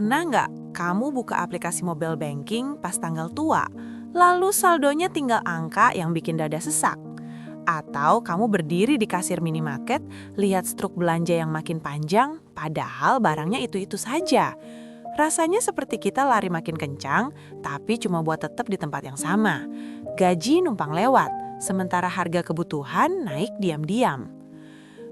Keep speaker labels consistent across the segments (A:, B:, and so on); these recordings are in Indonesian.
A: Pernah nggak kamu buka aplikasi mobile banking pas tanggal tua, lalu saldonya tinggal angka yang bikin dada sesak? Atau kamu berdiri di kasir minimarket, lihat struk belanja yang makin panjang, padahal barangnya itu-itu saja. Rasanya seperti kita lari makin kencang, tapi cuma buat tetap di tempat yang sama. Gaji numpang lewat, sementara harga kebutuhan naik diam-diam.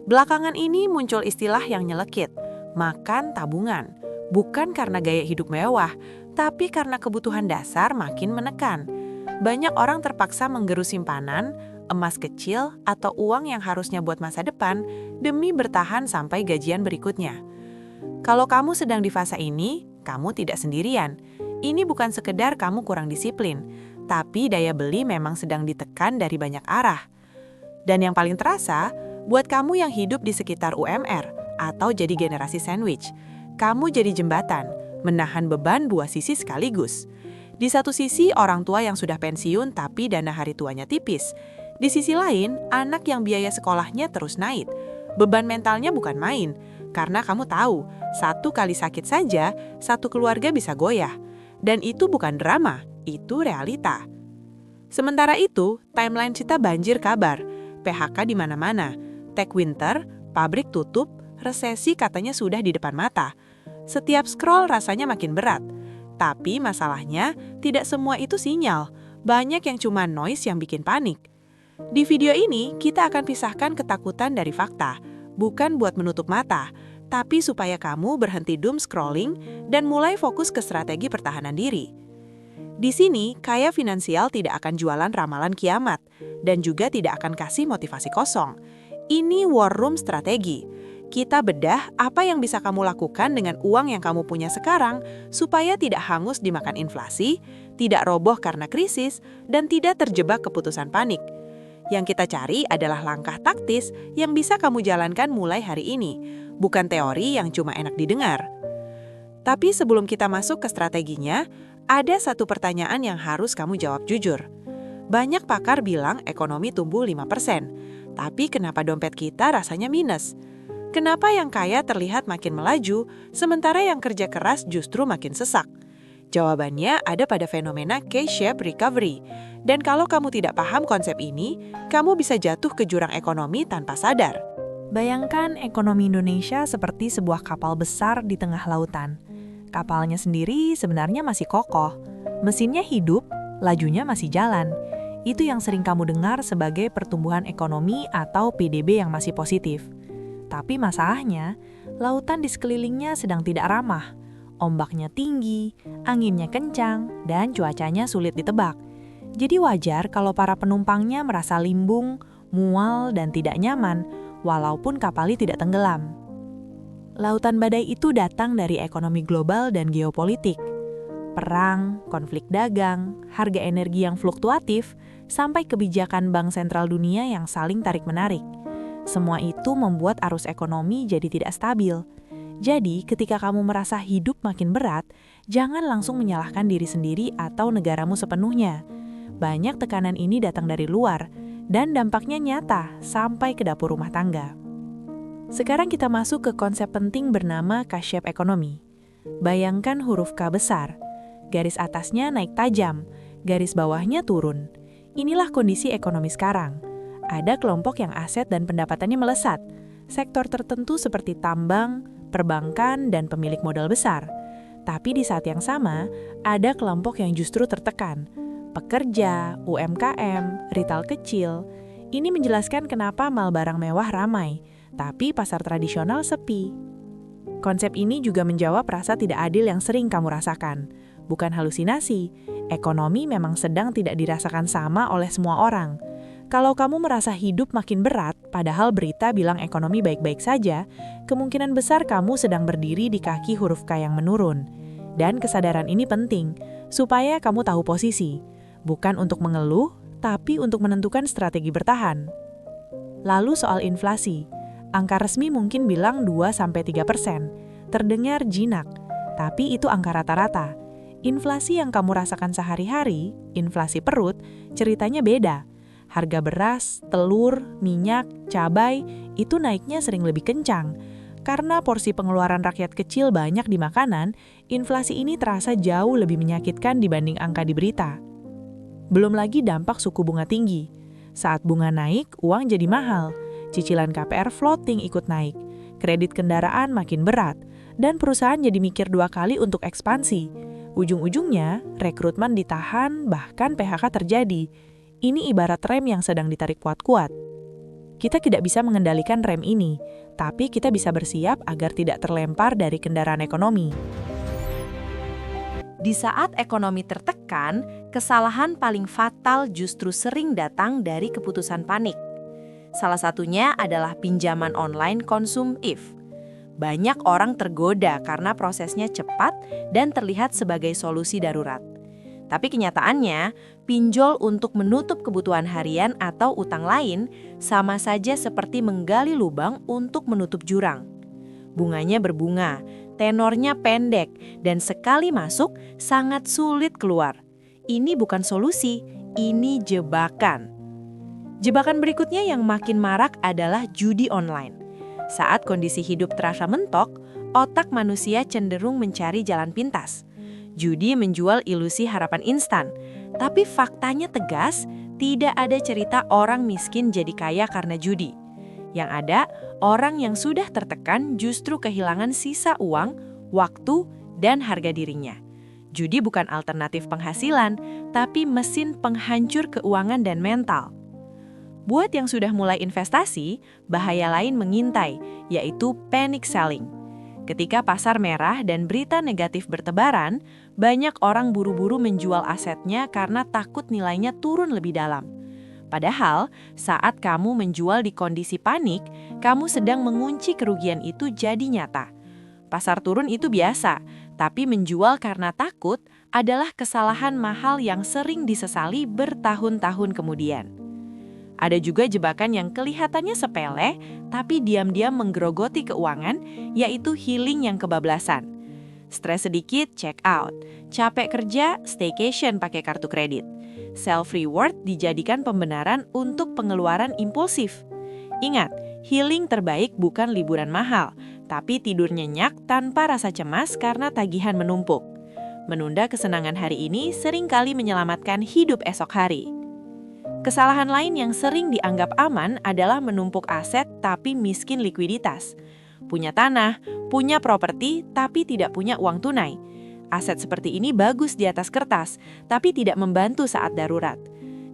A: Belakangan ini muncul istilah yang nyelekit, makan tabungan. Bukan karena gaya hidup mewah, tapi karena kebutuhan dasar makin menekan. Banyak orang terpaksa menggerus simpanan, emas kecil, atau uang yang harusnya buat masa depan demi bertahan sampai gajian berikutnya. Kalau kamu sedang di fase ini, kamu tidak sendirian. Ini bukan sekedar kamu kurang disiplin, tapi daya beli memang sedang ditekan dari banyak arah. Dan yang paling terasa, buat kamu yang hidup di sekitar UMR atau jadi generasi sandwich, kamu jadi jembatan, menahan beban dua sisi sekaligus. Di satu sisi, orang tua yang sudah pensiun tapi dana hari tuanya tipis. Di sisi lain, anak yang biaya sekolahnya terus naik. Beban mentalnya bukan main, karena kamu tahu, satu kali sakit saja, satu keluarga bisa goyah. Dan itu bukan drama, itu realita. Sementara itu, timeline kita banjir kabar. PHK di mana-mana, tech winter, pabrik tutup, resesi katanya sudah di depan mata. Setiap scroll rasanya makin berat. Tapi masalahnya, tidak semua itu sinyal. Banyak yang cuma noise yang bikin panik. Di video ini, kita akan pisahkan ketakutan dari fakta. Bukan buat menutup mata, tapi supaya kamu berhenti doom scrolling dan mulai fokus ke strategi pertahanan diri. Di sini, Kaya Finansial tidak akan jualan ramalan kiamat, dan juga tidak akan kasih motivasi kosong. Ini war room strategi. Kita bedah apa yang bisa kamu lakukan dengan uang yang kamu punya sekarang supaya tidak hangus dimakan inflasi, tidak roboh karena krisis, dan tidak terjebak keputusan panik. Yang kita cari adalah langkah taktis yang bisa kamu jalankan mulai hari ini, bukan teori yang cuma enak didengar. Tapi sebelum kita masuk ke strateginya, ada satu pertanyaan yang harus kamu jawab jujur. Banyak pakar bilang ekonomi tumbuh 5%, tapi kenapa dompet kita rasanya minus? Kenapa yang kaya terlihat makin melaju, sementara yang kerja keras justru makin sesak? Jawabannya ada pada fenomena K-shape recovery. Dan kalau kamu tidak paham konsep ini, kamu bisa jatuh ke jurang ekonomi tanpa sadar.
B: Bayangkan ekonomi Indonesia seperti sebuah kapal besar di tengah lautan. Kapalnya sendiri sebenarnya masih kokoh. Mesinnya hidup, lajunya masih jalan. Itu yang sering kamu dengar sebagai pertumbuhan ekonomi atau PDB yang masih positif. Tapi masalahnya, lautan di sekelilingnya sedang tidak ramah. Ombaknya tinggi, anginnya kencang, dan cuacanya sulit ditebak. Jadi wajar kalau para penumpangnya merasa limbung, mual, dan tidak nyaman, walaupun kapalnya tidak tenggelam. Lautan badai itu datang dari ekonomi global dan geopolitik. Perang, konflik dagang, harga energi yang fluktuatif, sampai kebijakan bank sentral dunia yang saling tarik-menarik. Semua itu membuat arus ekonomi jadi tidak stabil. Jadi, ketika kamu merasa hidup makin berat, jangan langsung menyalahkan diri sendiri atau negaramu sepenuhnya. Banyak tekanan ini datang dari luar, dan dampaknya nyata sampai ke dapur rumah tangga. Sekarang kita masuk ke konsep penting bernama K-shape economy. Bayangkan huruf K besar. Garis atasnya naik tajam, garis bawahnya turun. Inilah kondisi ekonomi sekarang. Ada kelompok yang aset dan pendapatannya melesat. Sektor tertentu seperti tambang, perbankan, dan pemilik modal besar. Tapi di saat yang sama, ada kelompok yang justru tertekan. Pekerja, UMKM, retail kecil. Ini menjelaskan kenapa mal barang mewah ramai, tapi pasar tradisional sepi. Konsep ini juga menjawab rasa tidak adil yang sering kamu rasakan. Bukan halusinasi, ekonomi memang sedang tidak dirasakan sama oleh semua orang. Kalau kamu merasa hidup makin berat, padahal berita bilang ekonomi baik-baik saja, kemungkinan besar kamu sedang berdiri di kaki huruf K yang menurun. Dan kesadaran ini penting, supaya kamu tahu posisi. Bukan untuk mengeluh, tapi untuk menentukan strategi bertahan. Lalu soal inflasi. Angka resmi mungkin bilang 2-3%. Terdengar jinak, tapi itu angka rata-rata. Inflasi yang kamu rasakan sehari-hari, inflasi perut, ceritanya beda. Harga beras, telur, minyak, cabai, itu naiknya sering lebih kencang. Karena porsi pengeluaran rakyat kecil banyak di makanan, inflasi ini terasa jauh lebih menyakitkan dibanding angka di berita. Belum lagi dampak suku bunga tinggi. Saat bunga naik, uang jadi mahal. Cicilan KPR floating ikut naik. Kredit kendaraan makin berat. Dan perusahaan jadi mikir 2 kali untuk ekspansi. Ujung-ujungnya, rekrutmen ditahan, bahkan PHK terjadi. Ini ibarat rem yang sedang ditarik kuat-kuat. Kita tidak bisa mengendalikan rem ini, tapi kita bisa bersiap agar tidak terlempar dari kendaraan ekonomi.
C: Di saat ekonomi tertekan, kesalahan paling fatal justru sering datang dari keputusan panik. Salah satunya adalah pinjaman online konsumtif. Banyak orang tergoda karena prosesnya cepat dan terlihat sebagai solusi darurat. Tapi kenyataannya, pinjol untuk menutup kebutuhan harian atau utang lain sama saja seperti menggali lubang untuk menutup jurang. Bunganya berbunga, tenornya pendek, dan sekali masuk sangat sulit keluar. Ini bukan solusi, ini jebakan. Jebakan berikutnya yang makin marak adalah judi online. Saat kondisi hidup terasa mentok, otak manusia cenderung mencari jalan pintas. Judi menjual ilusi harapan instan, tapi faktanya tegas, tidak ada cerita orang miskin jadi kaya karena judi. Yang ada, orang yang sudah tertekan justru kehilangan sisa uang, waktu, dan harga dirinya. Judi bukan alternatif penghasilan, tapi mesin penghancur keuangan dan mental. Buat yang sudah mulai investasi, bahaya lain mengintai, yaitu panic selling. Ketika pasar merah dan berita negatif bertebaran, banyak orang buru-buru menjual asetnya karena takut nilainya turun lebih dalam. Padahal, saat kamu menjual di kondisi panik, kamu sedang mengunci kerugian itu jadi nyata. Pasar turun itu biasa, tapi menjual karena takut adalah kesalahan mahal yang sering disesali bertahun-tahun kemudian. Ada juga jebakan yang kelihatannya sepele, tapi diam-diam menggerogoti keuangan, yaitu healing yang kebablasan. Stres sedikit, check out. Capek kerja, staycation pakai kartu kredit. Self-reward dijadikan pembenaran untuk pengeluaran impulsif. Ingat, healing terbaik bukan liburan mahal, tapi tidur nyenyak tanpa rasa cemas karena tagihan menumpuk. Menunda kesenangan hari ini seringkali menyelamatkan hidup esok hari. Kesalahan lain yang sering dianggap aman adalah menumpuk aset tapi miskin likuiditas. Punya tanah, punya properti, tapi tidak punya uang tunai. Aset seperti ini bagus di atas kertas, tapi tidak membantu saat darurat.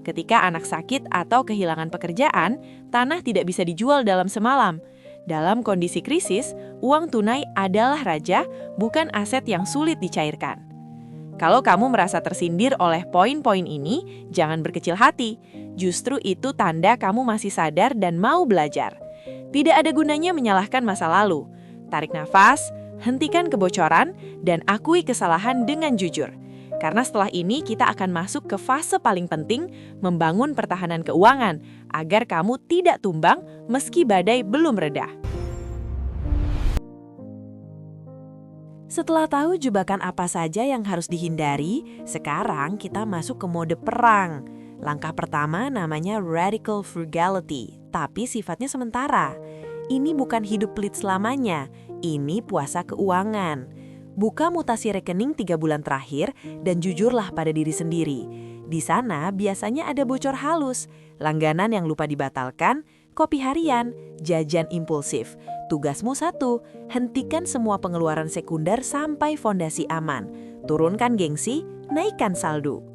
C: Ketika anak sakit atau kehilangan pekerjaan, tanah tidak bisa dijual dalam semalam. Dalam kondisi krisis, uang tunai adalah raja, bukan aset yang sulit dicairkan. Kalau kamu merasa tersindir oleh poin-poin ini, jangan berkecil hati. Justru itu tanda kamu masih sadar dan mau belajar. Tidak ada gunanya menyalahkan masa lalu. Tarik nafas, hentikan kebocoran, dan akui kesalahan dengan jujur. Karena setelah ini kita akan masuk ke fase paling penting, membangun pertahanan keuangan, agar kamu tidak tumbang meski badai belum reda. Setelah tahu jebakan apa saja yang harus dihindari, sekarang kita masuk ke mode perang. Langkah pertama namanya radical frugality, tapi sifatnya sementara. Ini bukan hidup pelit selamanya, ini puasa keuangan. Buka mutasi rekening 3 bulan terakhir dan jujurlah pada diri sendiri. Di sana biasanya ada bocor halus, langganan yang lupa dibatalkan, kopi harian, jajan impulsif. Tugasmu 1, hentikan semua pengeluaran sekunder sampai fondasi aman. Turunkan gengsi, naikkan saldo.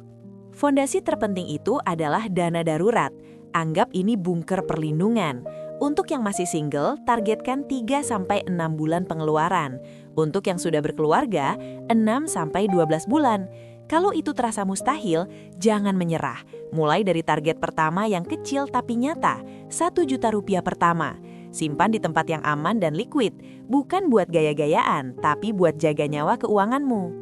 C: Fondasi terpenting itu adalah dana darurat. Anggap ini bunker perlindungan. Untuk yang masih single, targetkan 3-6 bulan pengeluaran. Untuk yang sudah berkeluarga, 6-12 bulan. Kalau itu terasa mustahil, jangan menyerah. Mulai dari target pertama yang kecil tapi nyata, Rp1.000.000 pertama. Simpan di tempat yang aman dan liquid, bukan buat gaya-gayaan, tapi buat jaga nyawa keuanganmu.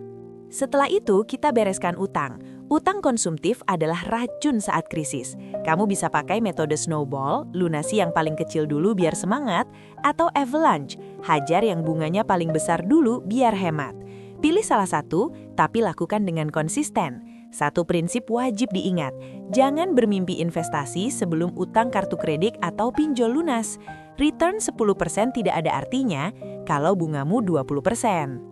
C: Setelah itu, kita bereskan utang. Utang konsumtif adalah racun saat krisis. Kamu bisa pakai metode snowball, lunasi yang paling kecil dulu biar semangat, atau avalanche, hajar yang bunganya paling besar dulu biar hemat. Pilih salah satu, tapi lakukan dengan konsisten. Satu prinsip wajib diingat, jangan bermimpi investasi sebelum utang kartu kredit atau pinjol lunas. return 10% tidak ada artinya kalau bungamu 20%.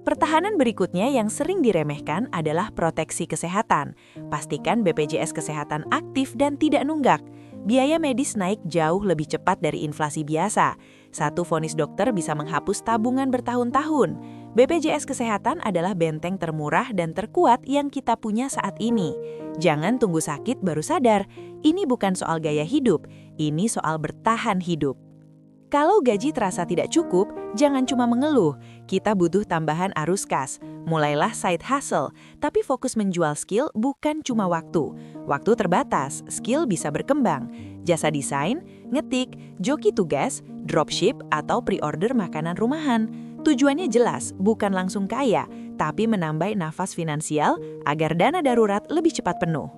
C: Pertahanan berikutnya yang sering diremehkan adalah proteksi kesehatan. Pastikan BPJS Kesehatan aktif dan tidak nunggak. Biaya medis naik jauh lebih cepat dari inflasi biasa. Satu vonis dokter bisa menghapus tabungan bertahun-tahun. BPJS Kesehatan adalah benteng termurah dan terkuat yang kita punya saat ini. Jangan tunggu sakit baru sadar, ini bukan soal gaya hidup, ini soal bertahan hidup. Kalau gaji terasa tidak cukup, jangan cuma mengeluh. Kita butuh tambahan arus kas. Mulailah side hustle, tapi fokus menjual skill bukan cuma waktu. Waktu terbatas, skill bisa berkembang. Jasa desain, ngetik, joki tugas, dropship, atau pre-order makanan rumahan. Tujuannya jelas, bukan langsung kaya, tapi menambah nafas finansial agar dana darurat lebih cepat penuh.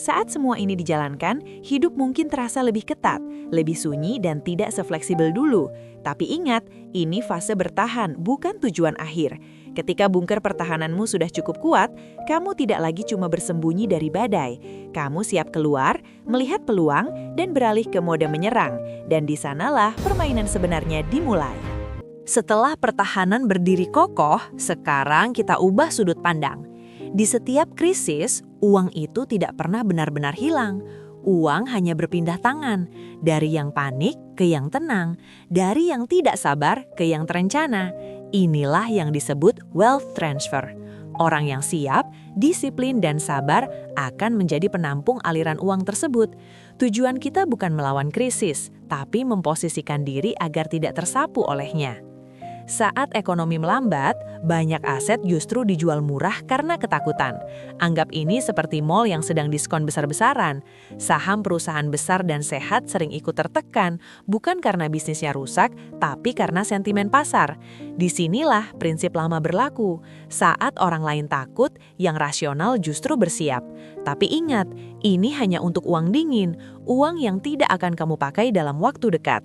C: Saat semua ini dijalankan, hidup mungkin terasa lebih ketat, lebih sunyi dan tidak sefleksibel dulu. Tapi ingat, ini fase bertahan, bukan tujuan akhir. Ketika bunker pertahananmu sudah cukup kuat, kamu tidak lagi cuma bersembunyi dari badai. Kamu siap keluar, melihat peluang, dan beralih ke mode menyerang. Dan di sanalah permainan sebenarnya dimulai.
B: Setelah pertahanan berdiri kokoh, sekarang kita ubah sudut pandang. Di setiap krisis, uang itu tidak pernah benar-benar hilang. Uang hanya berpindah tangan, dari yang panik ke yang tenang, dari yang tidak sabar ke yang terencana. Inilah yang disebut wealth transfer. Orang yang siap, disiplin, dan sabar akan menjadi penampung aliran uang tersebut. Tujuan kita bukan melawan krisis, tapi memposisikan diri agar tidak tersapu olehnya. Saat ekonomi melambat, banyak aset justru dijual murah karena ketakutan. Anggap ini seperti mal yang sedang diskon besar-besaran. Saham perusahaan besar dan sehat sering ikut tertekan, bukan karena bisnisnya rusak, tapi karena sentimen pasar. Disinilah prinsip lama berlaku. Saat orang lain takut, yang rasional justru bersiap. Tapi ingat, ini hanya untuk uang dingin, uang yang tidak akan kamu pakai dalam waktu dekat.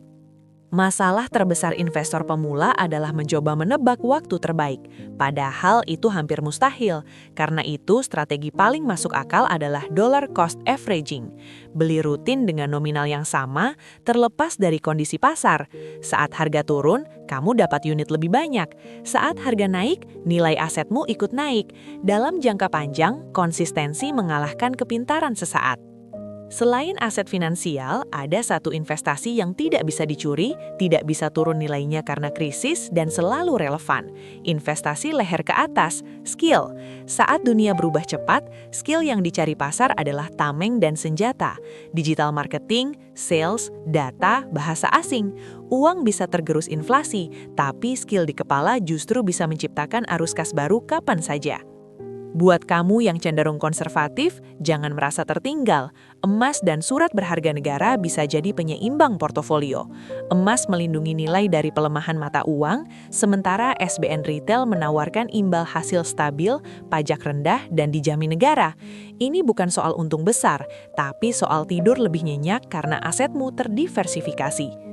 B: Masalah terbesar investor pemula adalah mencoba menebak waktu terbaik. Padahal itu hampir mustahil. Karena itu, strategi paling masuk akal adalah dollar cost averaging. Beli rutin dengan nominal yang sama, terlepas dari kondisi pasar. Saat harga turun, kamu dapat unit lebih banyak. Saat harga naik, nilai asetmu ikut naik. Dalam jangka panjang, konsistensi mengalahkan kepintaran sesaat. Selain aset finansial, ada satu investasi yang tidak bisa dicuri, tidak bisa turun nilainya karena krisis, dan selalu relevan. Investasi leher ke atas, skill. Saat dunia berubah cepat, skill yang dicari pasar adalah tameng dan senjata. Digital marketing, sales, data, bahasa asing. Uang bisa tergerus inflasi, tapi skill di kepala justru bisa menciptakan arus kas baru kapan saja. Buat kamu yang cenderung konservatif, jangan merasa tertinggal. Emas dan surat berharga negara bisa jadi penyeimbang portofolio. Emas melindungi nilai dari pelemahan mata uang, sementara SBN Retail menawarkan imbal hasil stabil, pajak rendah, dan dijamin negara. Ini bukan soal untung besar, tapi soal tidur lebih nyenyak karena asetmu terdiversifikasi.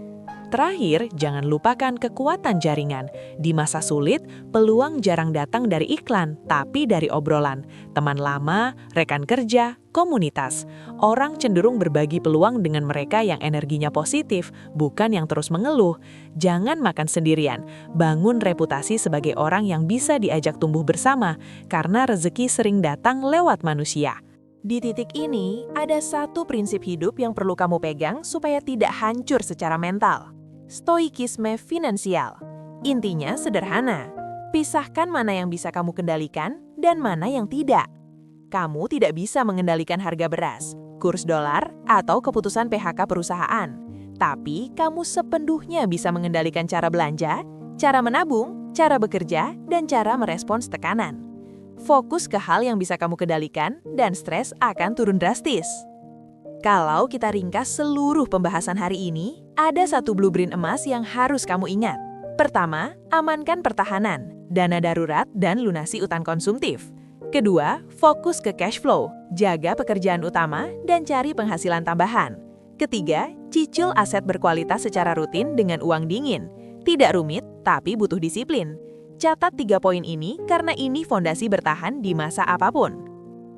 B: Terakhir, jangan lupakan kekuatan jaringan. Di masa sulit, peluang jarang datang dari iklan, tapi dari obrolan. Teman lama, rekan kerja, komunitas. Orang cenderung berbagi peluang dengan mereka yang energinya positif, bukan yang terus mengeluh. Jangan makan sendirian. Bangun reputasi sebagai orang yang bisa diajak tumbuh bersama, karena rezeki sering datang lewat manusia. Di titik ini, ada satu prinsip hidup yang perlu kamu pegang supaya tidak hancur secara mental. Stoikisme finansial. Intinya sederhana, pisahkan mana yang bisa kamu kendalikan dan mana yang tidak. Kamu tidak bisa mengendalikan harga beras, kurs dolar, atau keputusan PHK perusahaan. Tapi kamu sepenuhnya bisa mengendalikan cara belanja, cara menabung, cara bekerja, dan cara merespons tekanan. Fokus ke hal yang bisa kamu kendalikan dan stres akan turun drastis. Kalau kita ringkas seluruh pembahasan hari ini, ada satu blueprint emas yang harus kamu ingat. Pertama, amankan pertahanan, dana darurat, dan lunasi utang konsumtif. Kedua, fokus ke cash flow, jaga pekerjaan utama, dan cari penghasilan tambahan. Ketiga, cicil aset berkualitas secara rutin dengan uang dingin. Tidak rumit, tapi butuh disiplin. Catat 3 poin ini karena ini fondasi bertahan di masa apapun.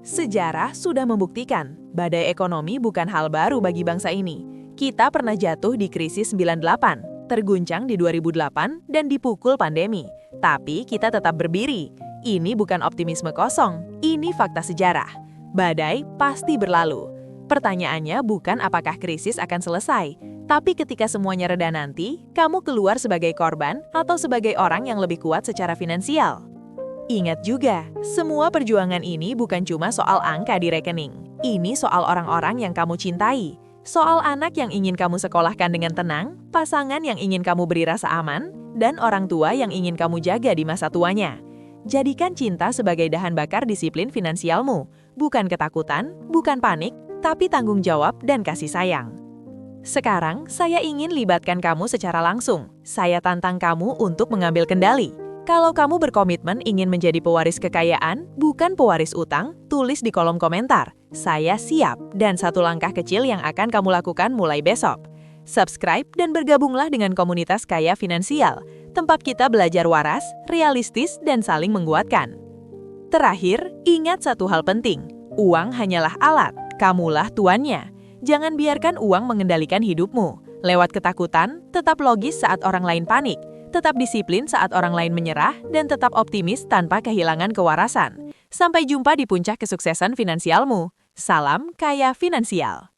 B: Sejarah sudah membuktikan, badai ekonomi bukan hal baru bagi bangsa ini. Kita pernah jatuh di krisis 98, terguncang di 2008, dan dipukul pandemi. Tapi kita tetap berdiri. Ini bukan optimisme kosong, ini fakta sejarah. Badai pasti berlalu. Pertanyaannya bukan apakah krisis akan selesai, tapi ketika semuanya reda nanti, kamu keluar sebagai korban atau sebagai orang yang lebih kuat secara finansial. Ingat juga, semua perjuangan ini bukan cuma soal angka di rekening. Ini soal orang-orang yang kamu cintai. Soal anak yang ingin kamu sekolahkan dengan tenang, pasangan yang ingin kamu beri rasa aman, dan orang tua yang ingin kamu jaga di masa tuanya. Jadikan cinta sebagai dahan bakar disiplin finansialmu. Bukan ketakutan, bukan panik, tapi tanggung jawab dan kasih sayang. Sekarang, saya ingin libatkan kamu secara langsung. Saya tantang kamu untuk mengambil kendali. Kalau kamu berkomitmen ingin menjadi pewaris kekayaan, bukan pewaris utang, tulis di kolom komentar. Saya siap, dan satu langkah kecil yang akan kamu lakukan mulai besok. Subscribe dan bergabunglah dengan komunitas Kaya Finansial, tempat kita belajar waras, realistis, dan saling menguatkan. Terakhir, ingat satu hal penting. Uang hanyalah alat, kamulah tuannya. Jangan biarkan uang mengendalikan hidupmu. Lewat ketakutan, tetap logis saat orang lain panik. Tetap disiplin saat orang lain menyerah, dan tetap optimis tanpa kehilangan kewarasan. Sampai jumpa di puncak kesuksesan finansialmu. Salam Kaya Finansial.